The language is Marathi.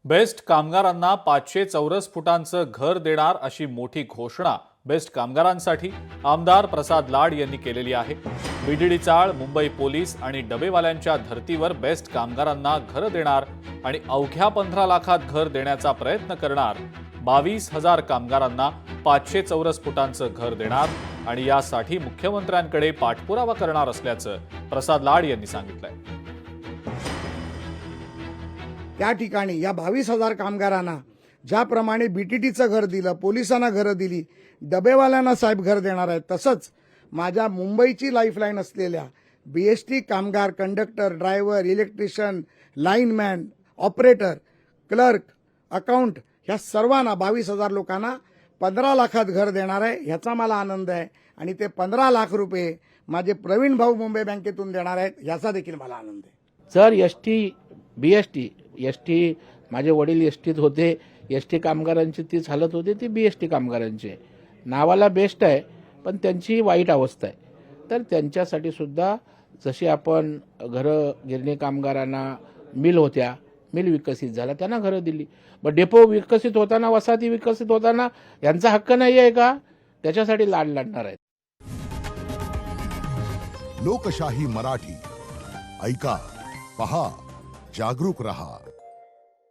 बेस्ट कामगारांना 500 चौरस फुटांचं घर देणार अशी मोठी घोषणा बेस्ट कामगारांसाठी आमदार प्रसाद लाड यांनी केलेली आहे। बीडीडी चाळ, मुंबई पोलीस आणि डबेवाल्यांच्या धर्तीवर बेस्ट कामगारांना घर देणार आणि अवघ्या 15 लाखात घर देण्याचा प्रयत्न करणार। 22,000 कामगारांना 500 चौरस फुटांचं घर देणार आणि यासाठी मुख्यमंत्र्यांकडे पाठपुरावा करणार असल्याचं प्रसाद लाड यांनी सांगितलंय। त्या ठिकाणी या 22,000 कामगारांना ज्याप्रमाणे बीटीटीचं घर दिलं, पोलिसांना घरं दिली, डबेवाल्यांना साहेब घर देणार आहेत, तसंच माझ्या मुंबईची लाईफलाईन असलेल्या बीएसटी कामगार, conductor, driver, electrician, lineman, operator, clerk, account ह्या सर्वांना 22,000 लोकांना 15 लाखात घर देणार आहे। ह्याचा मला आनंद आहे आणि ते 15 लाख रुपये माझे प्रवीण भाऊ मुंबई बँकेतून देणार आहेत, ह्याचा देखील मला आनंद आहे। सर, एसटी माझे वडील एसटीत होते। एसटी कामगारांची तीच हालत होती, ती बीएसटी कामगारांची नावाला बेस्ट आहे, पण त्यांची वाईट अवस्था आहे। तर त्यांच्यासाठी सुद्धा जशी आपण घरं, गिरणी कामगारांना मिल होत्या, मिल विकसित झाला, त्यांना घरं दिली। मग डेपो विकसित होताना, वसाहती विकसित होताना यांचा हक्क नाही आहे का? त्याच्यासाठी लाड लढणार आहेत। लोकशाही मराठी ऐका, पहा, जागरूक रहा।